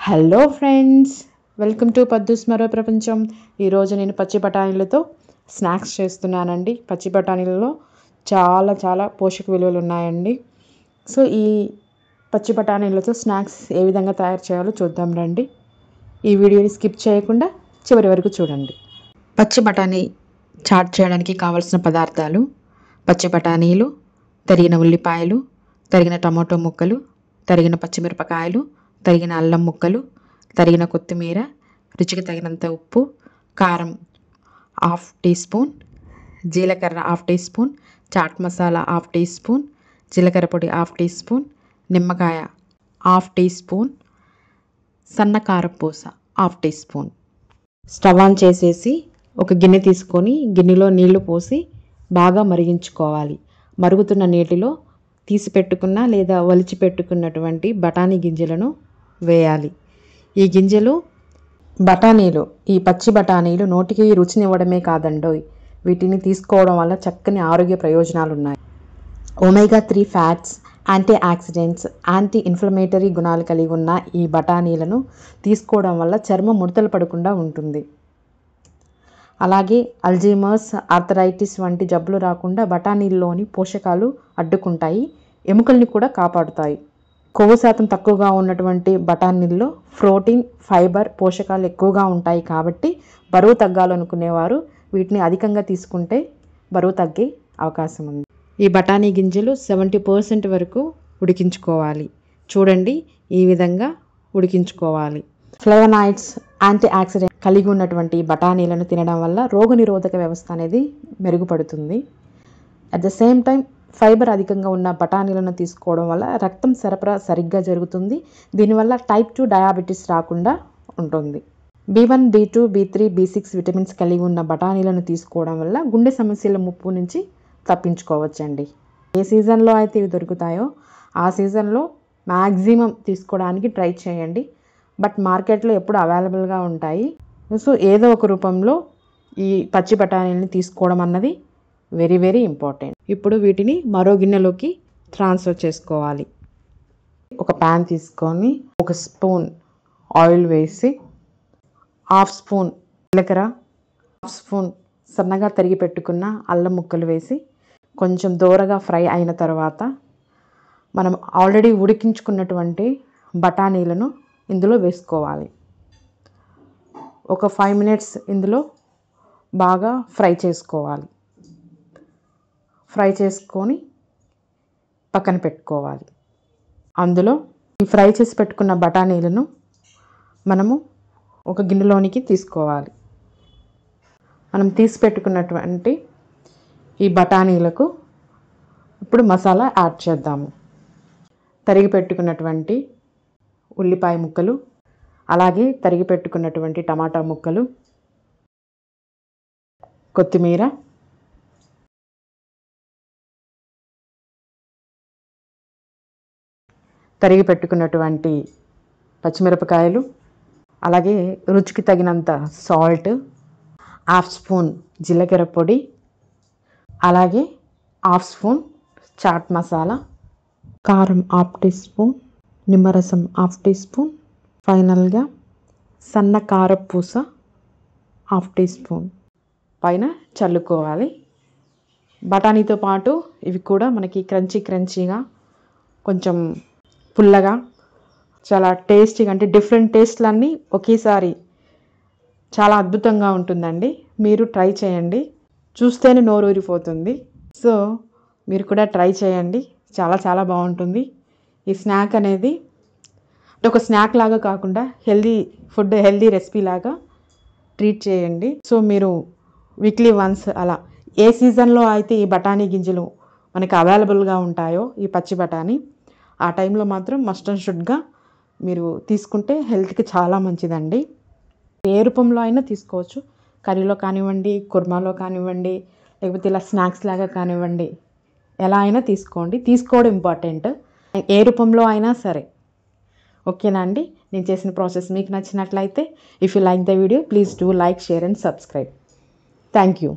Hello friends, welcome to పద్దుస్ మరో ప్రపంచం. ఈరోజు నేను పచ్చి బఠానీలతో స్నాక్స్ చేస్తున్నానండి. పచ్చి బఠానీలలో చాలా చాలా పోషక విలువలు ఉన్నాయండి. సో ఈ పచ్చి బఠానీలతో స్నాక్స్ ఏ విధంగా తయారు చేయాలో చూద్దాం రండి. ఈ వీడియోని స్కిప్ చేయకుండా చివరి వరకు చూడండి. పచ్చి బఠానీ చాట్ చేయడానికి కావలసిన పదార్థాలు: పచ్చి బఠానీలు, తరిగిన ఉల్లిపాయలు, తరిగిన టమాటో ముక్కలు, తరిగిన పచ్చిమిరపకాయలు, తరిగిన అల్లం ముక్కలు, తరిగిన కొత్తిమీర, రుచికి తగినంత ఉప్పు, కారం 1/2 టీ స్పూన్, జీలకర్ర 1/2 teaspoon, chaat masala 1/2 teaspoon, జీలకర్ర పొడి 1/2 టీ స్పూన్, నిమ్మకాయ 1/2 టీ స్పూన్, సన్న కారపూస 1/2 టీ స్పూన్. స్టవ్ ఆన్ చేసేసి ఒక గిన్నె తీసుకొని గిన్నెలో నీళ్లు పోసి బాగా మరిగించుకోవాలి. మరుగుతున్న నీటిలో తీసి పెట్టుకున్న లేదా ఒలిచి పెట్టుకున్నటువంటి బఠానీ గింజలను వేయాలి. ఈ గింజలు బఠానీలు, ఈ పచ్చి బఠానీలు నోటికి రుచినివ్వడమే కాదండోయ్, వీటిని తీసుకోవడం వల్ల చక్కని ఆరోగ్య ప్రయోజనాలు ఉన్నాయి. Omega 3 fats, antioxidants, anti inflammatory గుణాలు కలిగి ఉన్న ఈ బఠానీలను తీసుకోవడం వల్ల చర్మం ముడతలు పడకుండా ఉంటుంది. అలాగే అల్జీమర్స్, ఆర్థరైటిస్ వంటి జబ్బులు రాకుండా బఠానీల్లోని పోషకాలు అడ్డుకుంటాయి, ఎముకల్ని కూడా కాపాడుతాయి. కొవ్వు శాతం తక్కువగా ఉన్నటువంటి బఠానీల్లో ప్రోటీన్, ఫైబర్, పోషకాలు ఎక్కువగా ఉంటాయి కాబట్టి బరువు తగ్గాలనుకునేవారు వీటిని అధికంగా తీసుకుంటే బరువు తగ్గే అవకాశం ఉంది. ఈ బఠానీ గింజలు 70% వరకు ఉడికించుకోవాలి. చూడండి, ఈ విధంగా ఉడికించుకోవాలి. ఫ్లేవనాయిడ్స్, యాంటీ ఆక్సిడెంట్ కలిగి ఉన్నటువంటి బఠానీలను తినడం వల్ల రోగనిరోధక వ్యవస్థ అనేది మెరుగుపడుతుంది. At the same time fibre అధికంగా ఉన్న బఠానీలను తీసుకోవడం వల్ల రక్తం సరఫరా సరిగ్గా జరుగుతుంది. దీనివల్ల టైప్ 2 డయాబెటీస్ రాకుండా ఉంటుంది. B1, B2, B3, B6 vitamins కలిగి ఉన్న బఠానీలను తీసుకోవడం వల్ల గుండె సమస్యల ముప్పు నుంచి తప్పించుకోవచ్చండి. ఏ సీజన్లో అయితే ఇవి దొరుకుతాయో ఆ సీజన్లో మ్యాక్సిమం తీసుకోవడానికి ట్రై చేయండి. బట్ మార్కెట్లో ఎప్పుడు అవైలబుల్గా ఉంటాయి. సో ఏదో ఒక రూపంలో ఈ పచ్చి బఠానీని తీసుకోవడం అన్నది వెరీ వెరీ ఇంపార్టెంట్. ఇప్పుడు వీటిని మరో గిన్నెలోకి ట్రాన్స్ఫర్ చేసుకోవాలి. ఒక ప్యాన్ తీసుకొని 1 స్పూన్ ఆయిల్ వేసి 1/2 స్పూన్ జీలకర్ర, 1/2 స్పూన్ సన్నగా తరిగి పెట్టుకున్న అల్లం ముక్కలు వేసి కొంచెం దోరగా ఫ్రై అయిన తర్వాత మనం ఆల్రెడీ ఉడికించుకున్నటువంటి బఠానీలను ఇందులో వేసుకోవాలి. ఒక 5 మినిట్స్ ఇందులో బాగా ఫ్రై చేసుకోవాలి. ఫ్రై చేసుకొని పక్కన పెట్టుకోవాలి. అందులో ఈ ఫ్రై చేసి పెట్టుకున్న బఠానీలను మనము ఒక గిన్నెలోనికి తీసుకోవాలి. మనం తీసి పెట్టుకున్నటువంటి ఈ బఠానీలకు ఇప్పుడు మసాలా యాడ్ చేద్దాము. తరిగి పెట్టుకున్నటువంటి ఉల్లిపాయ ముక్కలు, అలాగే తరిగి పెట్టుకున్నటువంటి టమాటా ముక్కలు, కొత్తిమీర, తరిగి పెట్టుకున్నటువంటి పచ్చిమిరపకాయలు, అలాగే రుచికి తగినంత సాల్ట్, 1/2 స్పూన్ జీలకర్ర పొడి, అలాగే 1/2 స్పూన్ చాట్ మసాలా, కారం 1/2 టీ స్పూన్, నిమ్మరసం 1/2 టీ స్పూన్, ఫైనల్గా సన్న కారపూస 1/2 టీ స్పూన్ పైన చల్లుకోవాలి. బఠానీతో పాటు ఇవి కూడా మనకి క్రంచీగా, కొంచెం పుల్లగా, చాలా టేస్టీగా, అంటే డిఫరెంట్ టేస్ట్లన్నీ ఒకేసారి చాలా అద్భుతంగా ఉంటుందండి. మీరు ట్రై చేయండి, చూస్తేనే నోరు ఊరిపోతుంది. సో మీరు కూడా ట్రై చేయండి, చాలా చాలా బాగుంటుంది. ఈ స్నాక్ అనేది ఒక స్నాక్ లాగా కాకుండా హెల్దీ ఫుడ్, హెల్దీ రెసిపీ లాగా ట్రీట్ చేయండి. సో మీరు వీక్లీ వన్స్ అలా ఏ సీజన్లో అయితే ఈ బఠానీ గింజలు మనకి అవైలబుల్గా ఉంటాయో ఈ పచ్చి బఠానీ, ఆ టైంలో మాత్రం మస్ట్ అండ్ షుడ్గా మీరు తీసుకుంటే హెల్త్కి చాలా మంచిదండి. ఏ రూపంలో అయినా తీసుకోవచ్చు, కర్రీలో కానివ్వండి, కుర్మాలో కానివ్వండి, లేకపోతే ఇలా స్నాక్స్ లాగా కానివ్వండి, ఎలా అయినా తీసుకోండి. తీసుకోవడం ఇంపార్టెంట్, ఏ రూపంలో అయినా సరే. ఓకేనా అండి? నేను చేసిన ప్రాసెస్ మీకు నచ్చినట్లయితే, if you like the video please do like, share and subscribe. Thank you.